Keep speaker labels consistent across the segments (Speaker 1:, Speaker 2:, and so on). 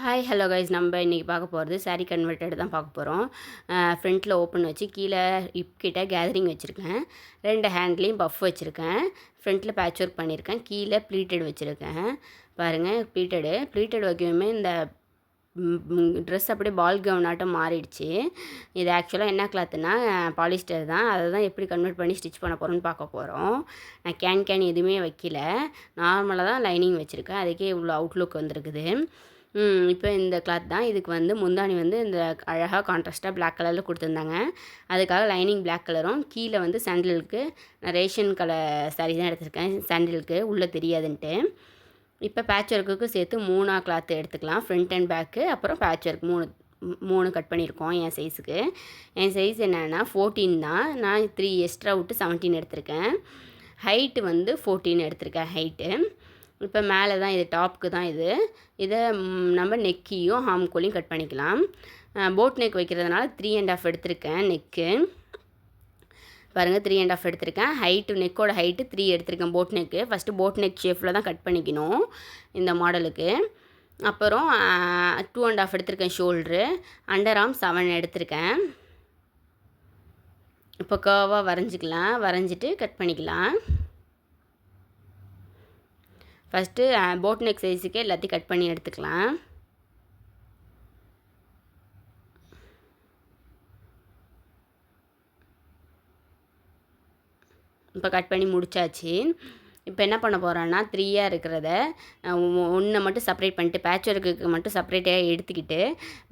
Speaker 1: Hi hello guys, நம்ம இன்றைக்கி பார்க்க போகிறது சாரீ கன்வெர்ட்டட் தான் பார்க்க போகிறோம். ஃப்ரண்ட்டில் ஓப்பன் வச்சு கீழே ஹிப் கிட்ட கேதரிங் வச்சுருக்கேன். 2 ஹேண்ட்லேயும் பஃப் வச்சுருக்கேன். ஃப்ரண்ட்டில் பேட்ச் ஒர்க் பண்ணியிருக்கேன். கீழே ப்ளீட்டட் வச்சுருக்கேன். பாருங்கள், ப்ளீட்டட் வைக்கவுமே இந்த ட்ரெஸ் அப்படியே பால் கவுன் ஆட்டம் மாறிடுச்சு. இது ஆக்சுவலாக என்ன கிளாத்துனா பாலிஸ்டர் தான். அதை தான் எப்படி கன்வெர்ட் பண்ணி ஸ்டிச் பண்ண போகிறோன்னு பார்க்க போகிறோம். நான் கேன் எதுவுமே வைக்கல, நார்மலாக தான் லைனிங் வச்சுருக்கேன். அதுக்கே இவ்வளோ அவுட்லுக் வந்திருக்குது. இப்போ இந்த கிளாத் தான். இதுக்கு வந்து முந்தானி வந்து இந்த அழகாக கான்ட்ராஸ்ட்டாக பிளாக் கலரில் கொடுத்துருந்தாங்க. அதுக்காக லைனிங் பிளாக் கலரும், கீழே வந்து சாண்டிலுக்கு நான் ரேஷன் கலர் சாரீ தான் எடுத்திருக்கேன். சாண்டிலுக்கு உள்ளே தெரியாதுன்ட்டு. இப்போ பேட்ச் ஒர்க்குக்கு சேர்த்து 3 கிளாத் எடுத்துக்கலாம். ஃப்ரண்ட் அண்ட் பேக்கு, அப்புறம் பேட்ச் ஒர்க் 3 கட் பண்ணியிருக்கோம் என் சைஸுக்கு. என் சைஸ் என்னென்னா 14 தான். நான் 3 எக்ஸ்ட்ரா விட்டு 17 எடுத்திருக்கேன். ஹைட்டு வந்து 14 எடுத்திருக்கேன் ஹைட்டு. இப்போ மேலே தான் இது, டாப்புக்கு தான் இது. இதை நம்ம நெக்கையும் ஹாம்கோலையும் கட் பண்ணிக்கலாம். போட் நெக் வைக்கிறதுனால 3.5 எடுத்திருக்கேன் நெக்கு. பாருங்கள், 3.5 எடுத்திருக்கேன். ஹைட்டு, நெக்கோட ஹைட்டு 3 எடுத்திருக்கேன் boat neck. First boat neck ஷேப்பில் தான் கட் பண்ணிக்கணும் இந்த மாடலுக்கு. அப்புறம் 2.5 எடுத்திருக்கேன் ஷோல்ட்ரு. அண்டர் ஆர்ம் 7 எடுத்திருக்கேன். இப்போ கர்வாக வரைஞ்சிக்கலாம். வரைஞ்சிட்டு கட் பண்ணிக்கலாம். ஃபஸ்ட்டு போட் நெக் சைஸுக்கே எல்லாத்தையும் கட் பண்ணி எடுத்துக்கலாம். இப்போ கட் பண்ணி முடிச்சாச்சு. இப்போ என்ன பண்ண போகிறோன்னா 3 இருக்கிறத ஒன்றை மட்டும் செப்பரேட் பண்ணிட்டு, பேட்ச் ஒர்க்குக்கு மட்டும் செப்பரேட்டாக எடுத்துக்கிட்டு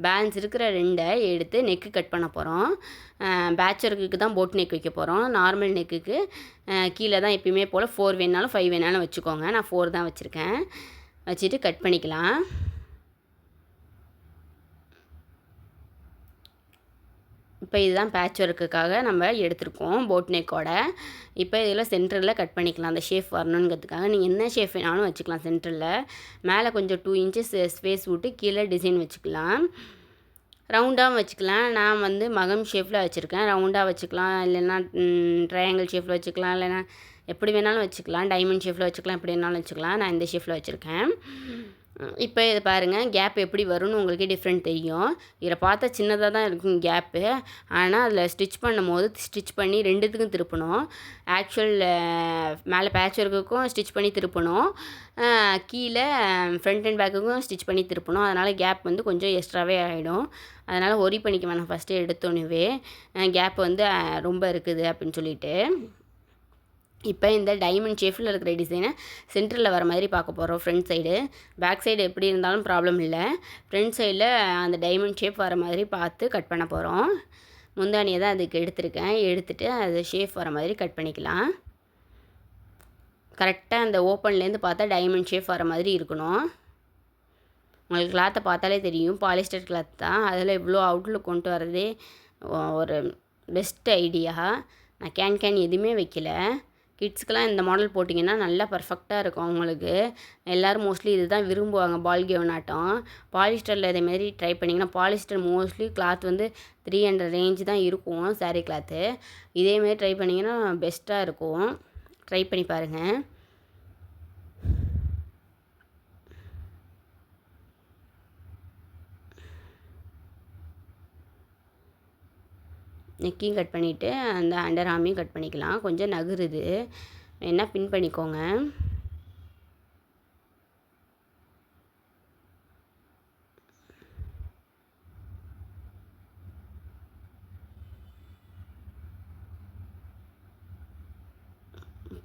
Speaker 1: பேலன்ஸ் இருக்கிற 2 எடுத்து நெக்கு கட் பண்ண போகிறோம். பேட்ச் ஒர்க்குக்கு தான் போட் நெக் வைக்க போகிறோம். நார்மல் நெக்குக்கு கீழே தான் எப்பயுமே போல் 4 வேணாலும் 5 வேணாலும் வச்சுக்கோங்க. நான் 4 தான் வச்சுருக்கேன். வச்சுட்டு கட் பண்ணிக்கலாம். இப்போ இதுதான் பேட்ச் ஒர்க்குக்காக நம்ம எடுத்துருக்கோம் போட் நெக்கோட. இப்போ இதில் சென்டரில் கட் பண்ணிக்கலாம். அந்த ஷேப் வரணுங்கிறதுக்காக நீங்கள் என்ன ஷேப் வேணாலும் வச்சுக்கலாம். சென்டரில் மேலே கொஞ்சம் 2 இன்ச்சஸ் ஸ்பேஸ் விட்டு கீழே டிசைன் வச்சுக்கலாம். ரவுண்டாகவும் வச்சுக்கலாம். நான் வந்து மகம் ஷேப்பில் வச்சுருக்கேன். ரவுண்டாக வச்சுக்கலாம், இல்லைன்னா ட்ரையாங்கிள் ஷேப்பில் வச்சுக்கலாம், இல்லைன்னா எப்படி வேணாலும் வச்சுக்கலாம். டைமண்ட் ஷேப்பில் வச்சுக்கலாம், எப்படி வேணாலும் வச்சுக்கலாம். நான் இந்த ஷேப்பில் வச்சுருக்கேன். இப்போ இது பாருங்கள், கேப் எப்படி வரும்னு உங்களுக்கே டிஃப்ரெண்ட் தெரியும். இதில் பார்த்தா சின்னதாக தான் இருக்கும் கேப்பு. ஆனால் அதில் ஸ்டிச் பண்ணும்போது ஸ்டிச் பண்ணி 2த்துக்கும் திருப்பணும். ஆக்சுவல் மேலே பேட்ச் ஒர்க்குக்கும் ஸ்டிச் பண்ணி திருப்பணும், கீழே ஃப்ரண்ட் அண்ட் பேக்குக்கும் ஸ்டிச் பண்ணி திருப்பணும். அதனால் கேப் வந்து கொஞ்சம் எக்ஸ்ட்ராவே ஆகிடும். அதனால் ஒரி பண்ணிக்க வேணாம் ஃபஸ்ட்டு எடுத்தோன்னே கேப் வந்து ரொம்ப இருக்குது அப்படின்னு சொல்லிட்டு. இப்போ இந்த டைமண்ட் ஷேப்பில் இருக்கிற டிசைனை சென்டரில் வர மாதிரி பார்க்க போகிறோம். ஃப்ரண்ட் சைடு, பேக் சைடு எப்படி இருந்தாலும் ப்ராப்ளம் இல்லை. ஃப்ரண்ட் சைடில் அந்த டைமண்ட் ஷேப் வர மாதிரி பார்த்து கட் பண்ண போகிறோம். முந்தானியை தான் அதுக்கு எடுத்திருக்கேன். எடுத்துகிட்டு அது ஷேப் வர மாதிரி கட் பண்ணிக்கலாம். கரெக்டாக அந்த ஓப்பன்லேருந்து பார்த்தா டைமண்ட் ஷேப் வர மாதிரி இருக்கணும். உங்களுக்கு கிளாத்தை பார்த்தாலே தெரியும், பாலிஸ்டர் கிளாத் தான். அதில் இவ்வளோ அவுட்லுக் கொண்டு வரதே ஒரு பெஸ்ட் ஐடியா. நான் கேன் எதுவுமே வைக்கல. கிட்ஸ்க்கெலாம் இந்த மாடல் போட்டிங்கன்னா நல்லா பர்ஃபெக்டாக இருக்கும் அவங்களுக்கு. எல்லோரும் மோஸ்ட்லி இது தான் விரும்புவாங்க, பால் கவுன் ஆட்டம். பாலிஸ்டரில் இதேமாரி ட்ரை பண்ணிங்கன்னா, பாலிஸ்டர் மோஸ்ட்லி கிளாத் வந்து 300 ரேஞ்ச் தான் இருக்கும் சாரீ கிளாத்து. இதேமாரி ட்ரை பண்ணிங்கன்னா பெஸ்ட்டாக இருக்கும். ட்ரை பண்ணி பாருங்கள். நெக்கையும் கட் பண்ணிவிட்டு அந்த அண்டர் ஆர்மையும் கட் பண்ணிக்கலாம். கொஞ்சம் நகருது, வேணா பின் பண்ணிக்கோங்க.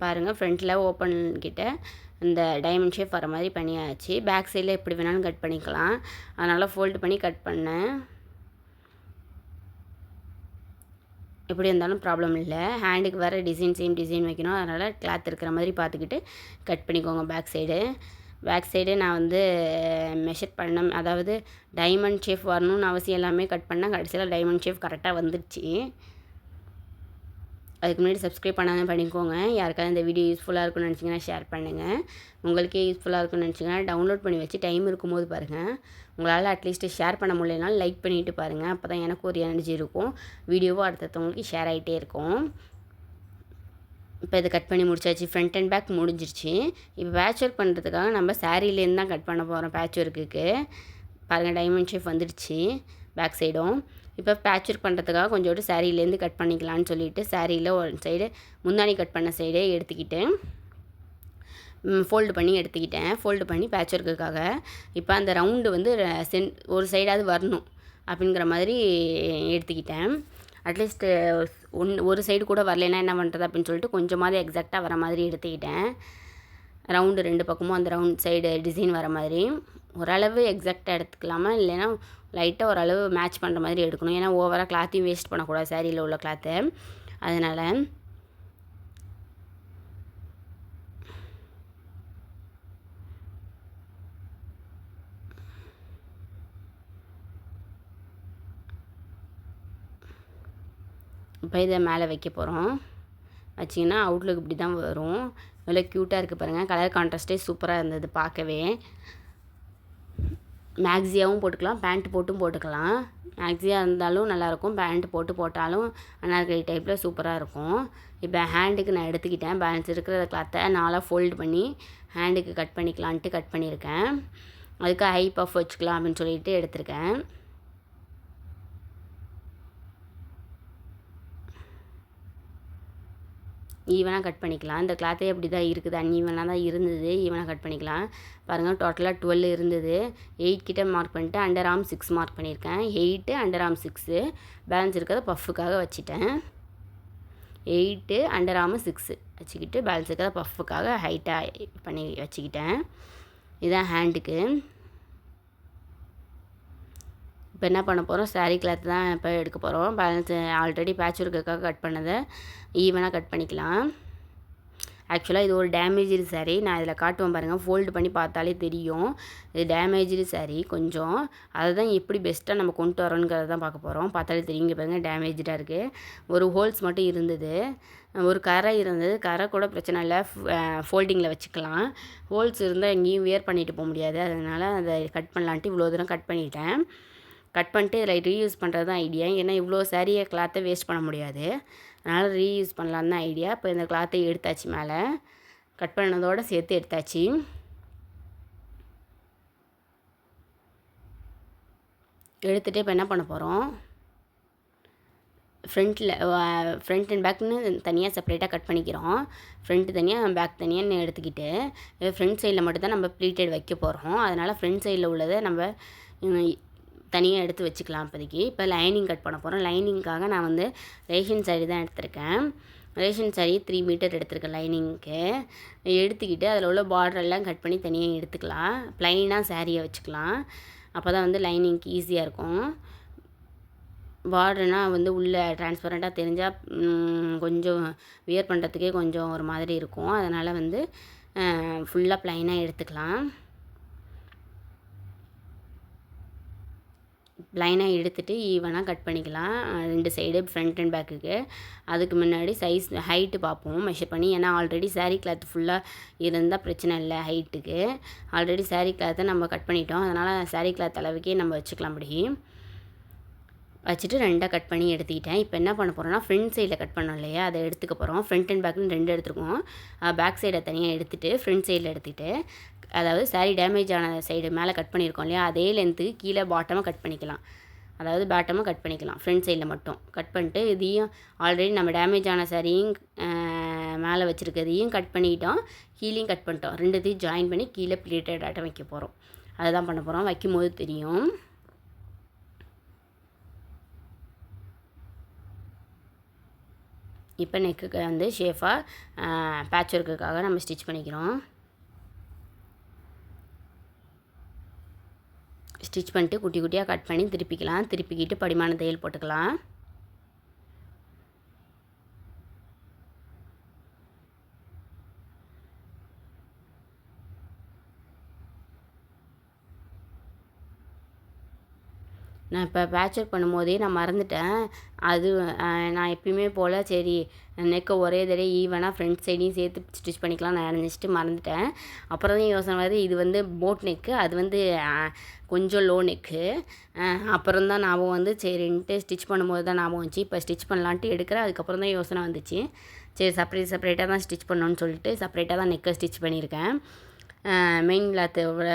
Speaker 1: பாருங்கள், ஃப்ரண்ட்டில் ஓப்பன் கிட்ட இந்த டைமண்ட் ஷேப் வர மாதிரி பண்ணியாச்சு. பேக் சைடில் எப்படி வேணாலும் கட் பண்ணிக்கலாம். அதனால் ஃபோல்டு பண்ணி கட் பண்ணேன். எப்படி இருந்தாலும் ப்ராப்ளம் இல்லை. ஹேண்டுக்கு வேறு சேம் டிசைன் வைக்கணும். அதனால் கிளாத் இருக்கிற மாதிரி பார்த்துக்கிட்டு கட் பண்ணிக்கோங்க. பேக் சைடு நான் வந்து மெஷர் பண்ண, அதாவது டைமண்ட் ஷேப் வரணும்னு அவசியம் எல்லாமே கட் பண்ணேன். கடைசியில் டைமண்ட் ஷேப் கரெக்டாக வந்துடுச்சு. அதுக்கு முன்னாடி சப்ஸ்கிரைப் பண்ணாமல் பண்ணிக்கோங்க. யாருக்காவது இந்த வீடியோ யூஸ்ஃபுல்லாக இருக்கும்னு நினச்சிங்கன்னா ஷேர் பண்ணுங்கள். உங்களுக்கே யூஸ்ஃபுல்லாக இருக்கும்னு நினச்சிங்கன்னா டவுன்லோட் பண்ணி வச்சு டைம் இருக்கும்போது பாருங்கள். உங்களால் அட்லீஸ்ட் ஷேர் பண்ண முடியலனாலும் லைக் பண்ணிவிட்டு பாருங்கள். அப்போ தான் எனக்கு ஒரு எனர்ஜி இருக்கும், வீடியோவும் அடுத்தவங்களுக்கு ஷேர் ஆகிட்டே இருக்கும். இப்போ இதை கட் பண்ணி முடிச்சாச்சு. ஃப்ரண்ட் அண்ட் பேக் முடிஞ்சிருச்சு. இப்போ பேட்ச் ஒர்க் பண்ணுறதுக்காக நம்ம சாரீலேருந்து தான் கட் பண்ண போகிறோம். பேட்ச் ஒர்க்குக்கு பாருங்கள் டைமண்ட் ஷேப் வந்துடுச்சு பேக் சைடும். இப்போ பேட்ச் ஒர்க் பண்ணுறதுக்காக கொஞ்சோண்டு சாரீலேருந்து கட் பண்ணிக்கலான்னு சொல்லிவிட்டு சாரியில் ஒரு சைடு முந்தானி கட் பண்ண சைடே எடுத்துக்கிட்டு ஃபோல்டு பண்ணி எடுத்துக்கிட்டேன். ஃபோல்டு பண்ணி பேட்ச் ஒர்க்குக்காக இப்போ அந்த ரவுண்டு வந்து ஒரு சைடாவது வரணும் அப்படிங்கிற மாதிரி எடுத்துக்கிட்டேன். அட்லீஸ்ட்டு ஒரு சைடு கூட வரலைன்னா என்ன பண்ணுறது அப்படின்னு சொல்லிட்டு கொஞ்சமாவது எக்ஸாக்டாக வர மாதிரி எடுத்துக்கிட்டேன். ரவுண்டு 2 பக்கமும் அந்த ரவுண்ட் சைடு டிசைன் வர மாதிரி ஓரளவு எக்ஸாக்டாக எடுத்துக்கலாமா, இல்லைன்னா லைட்டாக ஓரளவு மேட்ச் பண்ணுற மாதிரி எடுக்கணும். ஏன்னா ஓவராக கிளாத்தையும் வேஸ்ட் பண்ணக்கூடாது சாரியில் உள்ள கிளாத்தை. அதனால் இப்போ இதை மேலே வைக்க போகிறோம். வச்சிங்கன்னா அவுட்லுக் இப்படி தான் வரும். இவ்வளோ க்யூட்டாக இருக்குது பாருங்கள். கலர் கான்ட்ராஸ்ட்டே சூப்பராக இருந்தது பார்க்கவே. மேக்ஸியாகவும் போட்டுக்கலாம், பேண்ட் போட்டும் போட்டுக்கலாம். மேக்ஸியாக இருந்தாலும் நல்லாயிருக்கும், பேண்ட் போட்டு போட்டாலும் அனார்கலி டைப்பில் சூப்பராக இருக்கும். இப்போ ஹேண்டுக்கு நான் எடுத்துக்கிட்டேன். பேலன்ஸ் இருக்கிற கிளாத்தை 4 ஃபோல்டு பண்ணி ஹேண்டுக்கு கட் பண்ணிக்கலான்ட்டு கட் பண்ணியிருக்கேன். அதுக்கு ஹை பஃப் வச்சுக்கலாம் அப்படின்னு சொல்லிட்டு எடுத்திருக்கேன். ஈவனாக கட் பண்ணிக்கலாம். இந்த கிளாத்தே அப்படி தான் இருக்குது, அன்ஈவனாக தான் இருந்தது. ஈவனாக கட் பண்ணிக்கலாம். பாருங்கள் டோட்டலாக 12 இருந்தது. 8 கிட்ட மார்க் பண்ணிட்டு அண்டர் ஆர்ம் 6 மார்க் பண்ணியிருக்கேன். 8 அண்டர் ஆர்ம் 6 பேலன்ஸ் இருக்கிறத பஃப்புக்காக வச்சுட்டேன். 8 அண்டர் ஆர்ம் 6 வச்சுக்கிட்டு பேலன்ஸ் இருக்கிறத பஃப்புக்காக ஹைட்டாக பண்ணி வச்சுக்கிட்டேன். இதுதான் ஹேண்டுக்கு. இப்போ என்ன பண்ண போகிறோம், சாரீ கிளாத் தான் இப்போ எடுக்க போகிறோம். பேலன்ஸ் ஆல்ரெடி பேட்ச் ஒர்க்குக்காக கட் பண்ணதை ஈவனாக கட் பண்ணிக்கலாம். ஆக்சுவலாக இது ஒரு டேமேஜ்டு சாரீ. நான் இதில் காட்டுவேன் பாருங்கள், ஃபோல்டு பண்ணி பார்த்தாலே தெரியும். இது டேமேஜ்டு சாரீ கொஞ்சம். அதை தான் எப்படி பெஸ்ட்டாக நம்ம கொண்டு வரோங்கிறத தான் பார்க்க போகிறோம். பார்த்தாலே தெரியும். இங்கே பாருங்கள் டேமேஜாக இருக்குது. ஒரு ஹோல்ஸ் மட்டும் இருந்தது, ஒரு கரை இருந்தது. கரை கூட பிரச்சனை இல்லை, ஃபோல்டிங்கில் வச்சுக்கலாம். ஹோல்ஸ் இருந்தால் எங்கேயும் வியர் பண்ணிட்டு போக முடியாது. அதனால் அதை கட் பண்ணலான்ட்டு இவ்வளோ தூரம் கட் பண்ணிட்டேன். கட் பண்ணிட்டு இதில் ரீயூஸ் பண்ணுறது தான் ஐடியா. ஏன்னா இவ்வளோ சாரியை கிளாத்தை வேஸ்ட் பண்ண முடியாது. அதனால் ரீயூஸ் பண்ணலான்னு தான் ஐடியா. இப்போ இந்த கிளாத்தை எடுத்தாச்சு, மேலே கட் பண்ணதோடு சேர்த்து எடுத்தாச்சு. எடுத்துகிட்டு இப்போ என்ன பண்ண போகிறோம், ஃப்ரண்ட் அண்ட் பேக்னு தனியாக செப்பரேட்டாக கட் பண்ணிக்கிறோம். ஃப்ரண்ட்டு தனியாக பேக் தனியாக எடுத்துக்கிட்டு ஃப்ரண்ட் சைடில் மட்டும்தான் நம்ம ப்ளீட்டட் வைக்க போகிறோம். அதனால் ஃப்ரண்ட் சைடில் உள்ளதை நம்ம தனியாக எடுத்து வச்சுக்கலாம் இப்போதைக்கு. இப்போ லைனிங் கட் பண்ண போகிறோம். லைனிங்காக நான் வந்து ரேஷன் சாரீ தான் எடுத்திருக்கேன். ரேஷன் சாரீ 3 மீட்டர் எடுத்திருக்கேன் லைனிங்க்கு. எடுத்துக்கிட்டு அதில் உள்ள பார்டரெல்லாம் கட் பண்ணி தனியாக எடுத்துக்கலாம். ப்ளைனாக சாரியை வச்சுக்கலாம். அப்போ தான் வந்து லைனிங்க்கு ஈஸியாக இருக்கும். பார்டர்னால் வந்து உள்ளே டிரான்ஸ்பரண்ட்டாக தெரிஞ்சால் கொஞ்சம் வியர் பண்ணுறதுக்கே கொஞ்சம் ஒரு மாதிரி இருக்கும். அதனால் வந்து ஃபுல்லாக ப்ளைனாக எடுத்துக்கலாம். லைனாக எடுத்துகிட்டு ஈவனாக கட் பண்ணிக்கலாம் 2 சைடு, ஃப்ரண்ட் அண்ட் பேக்குக்கு. அதுக்கு முன்னாடி சைஸ் ஹைட்டு பார்ப்போம் மெஷர் பண்ணி. ஏன்னா ஆல்ரெடி சாரீ கிளாத் ஃபுல்லாக இருந்தால் பிரச்சனை இல்லை ஹைட்டுக்கு. ஆல்ரெடி சாரீ கிளாத்தை நம்ம கட் பண்ணிட்டோம். அதனால் சாரீ கிளாத் அளவுக்கே நம்ம வச்சுக்கலாம். அப்படி வச்சுட்டு 2ஆக கட் பண்ணி எடுத்துக்கிட்டேன். இப்போ என்ன பண்ண போகிறோம்னா, ஃப்ரண்ட் சைடில் கட் பண்ணோம் இல்லையா, அதை எடுத்துக்க போகிறோம். ஃப்ரண்ட் அண்ட் பேக்குன்னு 2 எடுத்துருக்கோம். பேக் சைடை தனியாக எடுத்துகிட்டு ஃப்ரண்ட் சைடில் எடுத்துகிட்டு, அதாவது சாரீ டேமேஜ் ஆன சைடு மேலே கட் பண்ணியிருக்கோம் இல்லையா, அதே லென்த்துக்கு கீழே பாட்டமாக கட் பண்ணிக்கலாம். அதாவது பாட்டமாக கட் பண்ணிக்கலாம் ஃப்ரண்ட் சைடில் மட்டும். கட் பண்ணிட்டு இதையும் ஆல்ரெடி நம்ம டேமேஜ் ஆன சாரியும் மேலே வச்சுருக்கிறதையும் கட் பண்ணிக்கிட்டோம், கீழேயும் கட் பண்ணிட்டோம். 2த்தையும் ஜாயின் பண்ணி கீழே ப்ளீட்டட் ஆட்டம் வைக்க போகிறோம். அதை தான் பண்ண போகிறோம். வைக்கும்போது தெரியும். இப்போ நெக்குக்கு வந்து ஷேஃபாக பேட்ச் ஒர்க்குக்காக நம்ம ஸ்டிச் பண்ணிக்கிறோம். ஸ்டிச் பண்ணிட்டு குட்டி குட்டியாக கட் பண்ணி திருப்பிக்கலாம். திருப்பிக்கிட்டு படிமான தையல் போட்டுக்கலாம். நான் இப்போ பேட்ச் ஒர்க் பண்ணும்போதே நான் மறந்துட்டேன். அது நான் எப்பயுமே போல் சரி நெக்கை ஒரே தடவை ஈவனாக ஃப்ரண்ட் சைடையும் சேர்த்து ஸ்டிச் பண்ணிக்கலாம் நான் நினச்சிட்டு மறந்துட்டேன். அப்புறம் தான் யோசனை வருது, இது வந்து போட் நெக்கு, அது வந்து கொஞ்சம் லோ நெக்கு. அப்புறம் தான் ஞாபகம் வந்து சரின்ட்டு ஸ்டிச் பண்ணும்போது தான் ஞாபகம் வந்துச்சு. இப்போ ஸ்டிச் பண்ணலான்ட்டு எடுக்கிறேன். அதுக்கப்புறம் தான் யோசனை வந்துச்சு, சரி செப்பரேட்டாக தான் ஸ்டிச் பண்ணணும்னு சொல்லிட்டு செப்பரேட்டாக தான் நெக்கை ஸ்டிச் பண்ணியிருக்கேன். மெயின் கிளாத்தோட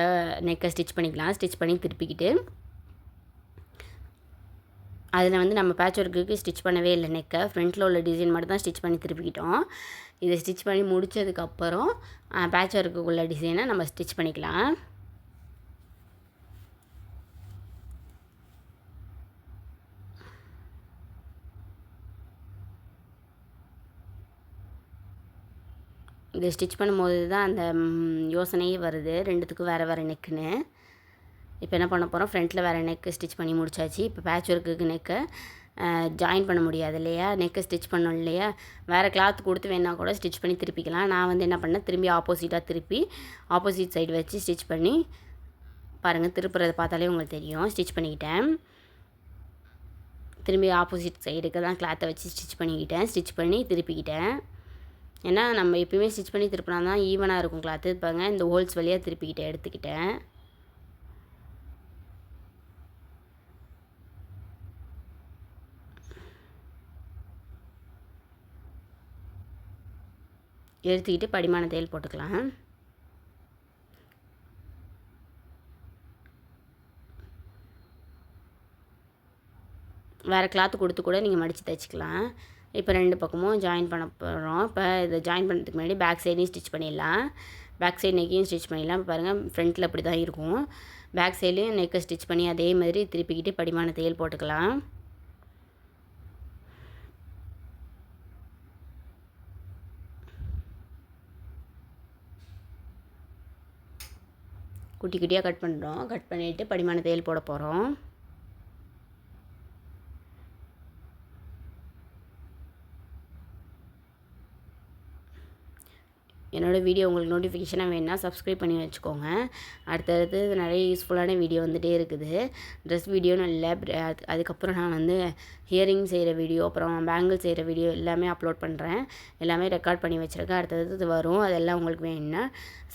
Speaker 1: நெக்கை ஸ்டிச் பண்ணிக்கலாம். ஸ்டிச் பண்ணி திருப்பிக்கிட்டு அதில் வந்து நம்ம பேட்ச் ஒர்க்குக்கு ஸ்டிச் பண்ணவே இல்லை நெக்கை. ஃப்ரண்ட்டில் உள்ள டிசைன் மட்டும் தான் ஸ்டிச் பண்ணி திருப்பிக்கிட்டோம். இதை ஸ்டிச் பண்ணி முடித்ததுக்கப்புறம் பேட்ச் ஒர்க்குள்ள டிசைனை நம்ம ஸ்டிச் பண்ணிக்கலாம். இதை ஸ்டிச் பண்ணும்போது தான் அந்த யோசனையே வருது, ரெண்டுத்துக்கும் வேறு வேறு நெக்குன்னு. இப்போ என்ன பண்ண போகிறோம், ஃப்ரண்ட்டில் வேறு நெக்கு ஸ்டிச் பண்ணி முடிச்சாச்சு. இப்போ பேட்ச் ஒர்க்குக்கு நெக்கை ஜாயின் பண்ண முடியாது இல்லையா, நெக்கை ஸ்டிச் பண்ணோம் இல்லையா, வேறு கிளாத் கொடுத்து வேணால் கூட ஸ்டிச் பண்ணி திருப்பிக்கலாம். நான் வந்து என்ன பண்ணேன், திரும்பி ஆப்போசிட்டாக திருப்பி ஆப்போசிட் சைடு வச்சு ஸ்டிச் பண்ணி பாருங்கள், திருப்புறதை பார்த்தாலே உங்களுக்கு தெரியும். ஸ்டிச் பண்ணிக்கிட்டேன். திரும்பி ஆப்போசிட் சைடுக்கு தான் கிளாத்தை வச்சு ஸ்டிச் பண்ணிக்கிட்டேன். ஸ்டிச் பண்ணி திருப்பிக்கிட்டேன். ஏன்னா நம்ம எப்பயுமே ஸ்டிச் பண்ணி திருப்பினா தான் ஈவனாக இருக்கும் கிளாத்து. பாருங்க, இந்த ஹோல்ஸ் வழியாக திருப்பிக்கிட்டேன், எடுத்துக்கிட்டேன். எடுத்துக்கிட்டு படிமான தையல் போட்டுக்கலாம். வேறு கிளாத்து கொடுத்து கூட நீங்கள் மடித்து தைச்சிக்கலாம். இப்போ 2 பக்கமும் ஜாயின் பண்ண போகிறோம். இப்போ இதை ஜாயின் பண்ணுறதுக்கு முன்னாடி பேக் சைடையும் ஸ்டிச் பண்ணிடலாம். பேக் சைடு நெக்கையும் ஸ்டிச் பண்ணிடலாம். இப்போ பாருங்கள், ஃப்ரண்ட்டில் அப்படி தான் இருக்கும். பேக் சைட்லேயும் நெக்கை ஸ்டிச் பண்ணி அதே மாதிரி திருப்பிக்கிட்டு படிமான தையல் போட்டுக்கலாம். குட்டி குட்டியாக கட் பண்ணுறோம். கட் பண்ணிவிட்டு படிமான தையல் போட போகிறோம். என்னோடய வீடியோ உங்களுக்கு நோட்டிஃபிகேஷனாக வேணுன்னா சப்ஸ்கிரைப் பண்ணி வச்சுக்கோங்க. அடுத்தடுத்து நிறைய யூஸ்ஃபுல்லான வீடியோ வந்துகிட்டே இருக்குது. ட்ரெஸ் வீடியோன்னு இல்லை, அதுக்கப்புறம் நான் வந்து ஹியரிங் செய்கிற வீடியோ, அப்புறம் பேங்கிள் செய்கிற வீடியோ எல்லாமே அப்லோட் பண்ணுறேன். எல்லாமே ரெக்கார்ட் பண்ணி வச்சுருக்கேன். அடுத்தது வரும். அதெல்லாம் உங்களுக்கு வேணுன்னா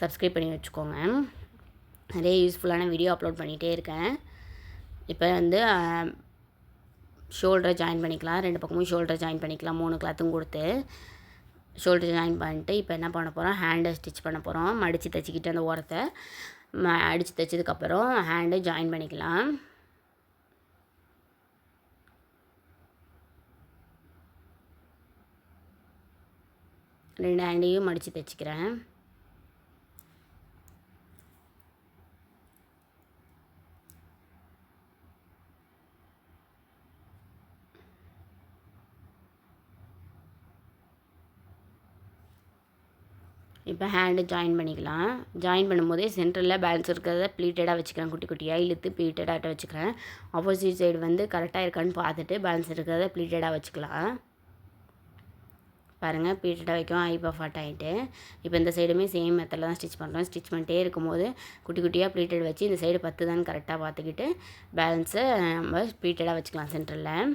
Speaker 1: சப்ஸ்கிரைப் பண்ணி வச்சுக்கோங்க. நிறைய யூஸ்ஃபுல்லான வீடியோ அப்லோட் பண்ணிகிட்டே இருக்கேன். இப்போ வந்து ஷோல்டரை ஜாயின் பண்ணிக்கலாம். 2 பக்கமும் ஷோல்டரை ஜாயின் பண்ணிக்கலாம். 3 கிளாத்தும் கொடுத்து ஷோல்டர் ஜாயின் பண்ணிட்டு இப்போ என்ன பண்ண போகிறோம், ஹேண்டை ஸ்டிச் பண்ண போகிறோம். மடித்து தைச்சிக்கிட்டு அந்த ஓரத்தை அடித்து தைச்சதுக்கப்புறம் ஹேண்டை ஜாயின் பண்ணிக்கலாம். ரெண்டு ஹேண்டையும் மடித்து தைச்சிக்கிறேன். இப்போ ஹேண்டு ஜாயின் பண்ணிக்கலாம். ஜாயின் பண்ணும்போதே சென்டரில் பேலன்ஸ் இருக்கிறத ப்ளீட்டடாக வச்சுக்கிறேன். குட்டி குட்டியாக இழுத்து ப்ளீட்டடாக வச்சுக்கிறேன். ஆப்போசிட் சைடு வந்து கரெக்டாக இருக்கான்னு பார்த்துட்டு பேலன்ஸ் இருக்கிறத ப்ளீட்டடாக வச்சுக்கலாம். பாருங்கள், ப்ளீட்டடாக வைக்கும் ஐ பஃபாட் ஆகிட்டு. இப்போ இந்த சைடுமே சேம் மெத்தடில் தான் ஸ்டிச் பண்ணுறோம். ஸ்டிச் பண்ணிட்டே இருக்கும்போது குட்டி குட்டியாக ப்ளீட்டட் வச்சு இந்த சைடு 10 தான் கரெக்டாக பார்த்துக்கிட்டு பேலன்ஸை நம்ம ப்ளீட்டடாக வச்சுக்கலாம் சென்டரில்.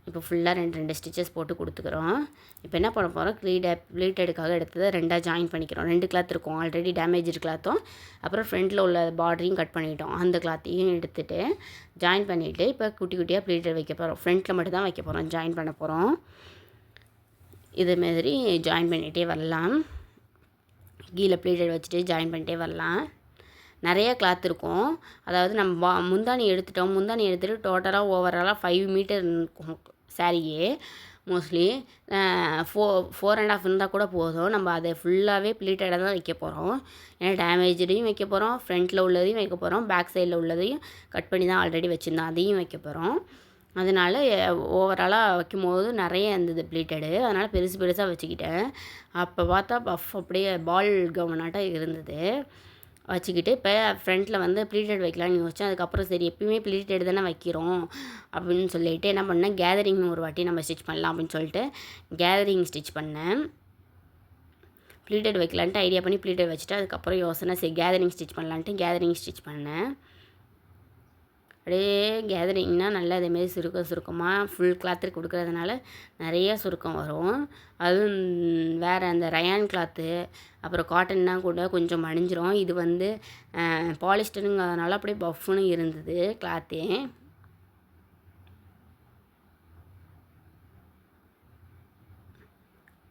Speaker 1: இப்போ ஃபுல்லாக 2 ஸ்டிச்சஸ் போட்டு கொடுத்துக்கிறோம். இப்போ என்ன பண்ண போகிறோம், ப்ளீட்டடுக்காக எடுத்ததை 2ஆக ஜாயின் பண்ணிக்கிறோம். 2 கிளாத் இருக்கும், ஆல்ரெடி டேமேஜ் கிளாத்தும் அப்புறம் ஃப்ரண்ட்டில் உள்ள பார்டரையும் கட் பண்ணிட்டோம். அந்த கிளாத்தையும் எடுத்துகிட்டு ஜாயின் பண்ணிவிட்டு இப்போ குட்டி குட்டியாக ப்ளீட்டட் வைக்க போகிறோம். ஃப்ரண்ட்டில் மட்டும் தான் வைக்க போகிறோம், ஜாயின் பண்ண போகிறோம். இதுமாதிரி ஜாயின் பண்ணிகிட்டே வரலாம். கீழே ப்ளீட்டட் வச்சுட்டு ஜாயின் பண்ணிட்டே வரலாம். நிறைய கிளாத் இருக்கும். அதாவது நம்ம முந்தானி எடுத்துட்டோம். முந்தானி எடுத்துகிட்டு டோட்டலாக ஓவராலாக 5 மீட்டர் இருக்கும் சாரியே. மோஸ்ட்லி 4.5 இருந்தால் கூட போதும். நம்ம அதை ஃபுல்லாகவே ப்ளீட்டடாக தான் வைக்க போகிறோம். ஏன்னா டேமேஜையும் வைக்க போகிறோம், ஃப்ரண்ட்டில் உள்ளதையும் வைக்க போகிறோம், பேக் சைடில் உள்ளதையும் கட் பண்ணி தான் ஆல்ரெடி வச்சுருந்தோம், அதையும் வைக்க போகிறோம். அதனால் ஓவராலாக வைக்கும்போது நிறைய இருந்தது ப்ளீட்டடு. அதனால் பெருசு பெருசாக வச்சுக்கிட்டேன். அப்போ பார்த்தா பஃப் அப்படியே பால் கவுனாட்டம் இருந்தது. வச்சுக்கிட்டு இப்போ ஃப்ரண்ட்டில் வந்து ப்ளீட்டட் வைக்கலான்னு யோசித்தேன். அதுக்கப்புறம் சரி எப்பயுமே ப்ளீட்டட் தானே வைக்கிறோம் அப்படின்னு சொல்லிட்டு என்ன பண்ணேன், கேதரிங் ஒரு வாட்டி நம்ம ஸ்டிச் பண்ணலாம் அப்படின்னு சொல்லிட்டு கேதரிங் ஸ்டிச் பண்ணேன். ப்ளீட்டட் வைக்கலான்ட்டு ஐடியா பண்ணி ப்ளீட்டட் வச்சுட்டு அதுக்கப்புறம் யோசனை சரி கேதரிங் ஸ்டிச் பண்ணலான்ட்டு கேதரிங் ஸ்டிச் பண்ணேன். அப்படியே கேதரிங்னால் நல்லா அதேமாரி சுருக்கமாக ஃபுல் கிளாத்து கொடுக்குறதுனால நிறையா சுருக்கம் வரும். அதுவும் வேறு அந்த ரயான் கிளாத்து அப்புறம் காட்டன்னா கூட கொஞ்சம் மடிஞ்சிரும். இது வந்து பாலிஸ்டருங்கிறதுனால அப்படியே பஃப்னு இருந்தது கிளாத்தே.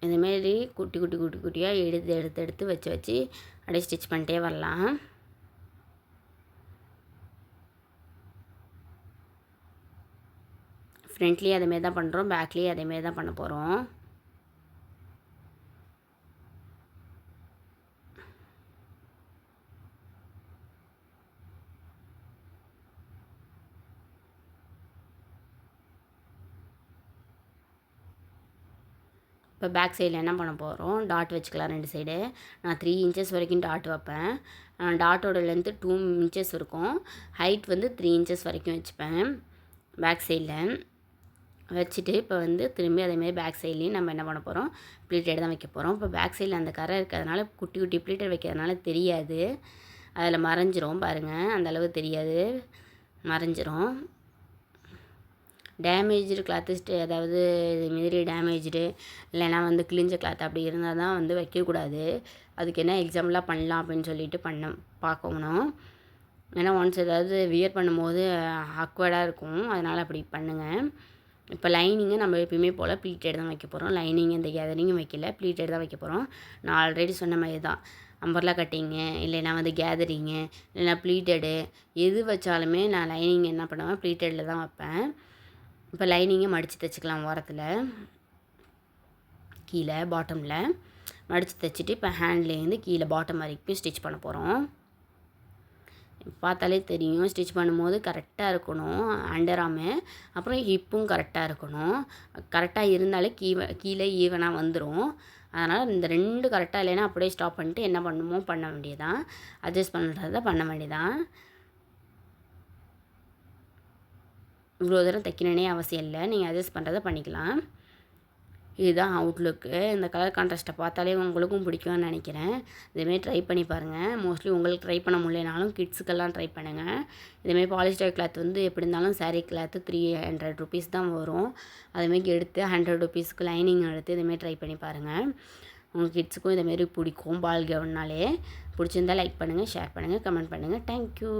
Speaker 1: இதுமாரி குட்டி குட்டியாக எடுத்து வச்சு அப்படியே ஸ்டிச் பண்ணிட்டே வரலாம். ஃப்ரண்ட்லேயும் அதேமாரி தான் பண்ணுறோம், பேக்லேயும் அதேமாரி தான் பண்ண போகிறோம். இப்போ பேக் சைடில் என்ன பண்ண போகிறோம், டாட் வச்சுக்கலாம் 2 சைடு. நான் 3 இன்ச்சஸ் வரைக்கும் டாட் வைப்பேன். டாட்டோட லென்த்து 2 இன்ச்சஸ் இருக்கும். ஹைட் வந்து 3 இன்ச்சஸ் வரைக்கும் வச்சுப்பேன் பேக் சைடில். வச்சுட்டு இப்போ வந்து திரும்பி அதேமாதிரி பேக் சைட்லேயும் நம்ம என்ன பண்ண போகிறோம், ப்ளீட்டட் தான் வைக்க போகிறோம். இப்போ பேக் சைடில் அந்த கரை இருக்கிறதுனால குட்டி குட்டி ப்ளீட்டட் வைக்கிறதுனால தெரியாது, அதில் மறைஞ்சிரும் பாருங்கள், அந்தளவு தெரியாது, மறைஞ்சிரும். டேமேஜ்டு கிளாத்து அதாவது இதுமாரி டேமேஜ்டு இல்லைனா வந்து கிழிஞ்ச கிளாத் அப்படி இருந்தால் தான் வந்து வைக்கக்கூடாது. அதுக்கு என்ன எக்ஸாம்பிளாக பண்ணலாம் அப்படின்னு சொல்லிட்டு பார்க்கணும். ஏன்னா ஒன்ஸ் ஏதாவது வியர் பண்ணும்போது ஆக்வர்டாக இருக்கும், அதனால் அப்படி பண்ணுங்கள். இப்போ லைனிங்கை நம்ம எப்பயுமே போல் ப்ளீட்டட் தான் வைக்க போகிறோம். லைனிங் இந்த கேதரிங்கும் வைக்கல, ப்ளீட்டட் தான் வைக்க போகிறோம். நான் ஆல்ரெடி சொன்ன மாதிரி தான், அம்பர்லா கட்டிங்கு இல்லைனா வந்து கேதரிங்கு இல்லைனா ப்ளீட்டடு எது வச்சாலுமே நான் லைனிங் என்ன பண்ணுவேன், ப்ளீட்டடில் தான் வைப்பேன். இப்போ லைனிங்கை மடித்து தைச்சிக்கலாம் ஓரத்தில், கீழே பாட்டமில் மடித்து தைச்சிட்டு இப்போ ஹேண்ட்லேருந்து கீழே பாட்டம் வரைக்கும் ஸ்டிச் பண்ண போகிறோம். பார்த்தாலே தெரியும், ஸ்டிச் பண்ணும்போது கரெக்டாக இருக்கணும் அண்டர் ஆர்மு, அப்புறம் ஹிப்பும் கரெக்டாக இருக்கணும். கரெக்டாக இருந்தாலே கீழே ஈவனாக வந்துடும். அதனால் இந்த 2 கரெக்டாக இல்லைன்னா அப்படியே ஸ்டாப் பண்ணிட்டு என்ன பண்ணுமோ பண்ண வேண்டியதான், அட்ஜஸ்ட் பண்ணுறத பண்ண வேண்டியதான். இவ்வளோ தூரம் தைக்கணுன்னே அவசியம் இல்லை, நீங்கள் அட்ஜஸ்ட் பண்ணுறதை பண்ணிக்கலாம். இதுதான் அவுட்லுக்கு. இந்த கலர் கான்ட்ராஸ்ட்டை பார்த்தாலே உங்களுக்கும் பிடிக்கும்னு நினைக்கிறேன். இதேமாரி ட்ரை பண்ணி பாருங்கள். மோஸ்ட்லி உங்களுக்கு ட்ரை பண்ண முடியலனாலும் கிட்ஸுக்கெல்லாம் ட்ரை பண்ணுங்கள். இதேமாரி பாலிஸ்டர் கிளாத் வந்து எப்படி இருந்தாலும் சாரீ கிளாத்து 300 ருபீஸ் தான் வரும். அதேமாரி எடுத்து 100 ருபீஸ்க்கு லைனிங் எடுத்து இதேமாரி ட்ரை பண்ணி பாருங்கள். உங்கள் கிட்ஸுக்கும் இதேமாரி பிடிக்கும். பால் கவுன்னாலே பிடிச்சிருந்தால் லைக் பண்ணுங்கள், ஷேர் பண்ணுங்கள், கமெண்ட் பண்ணுங்கள். தேங்க்யூ.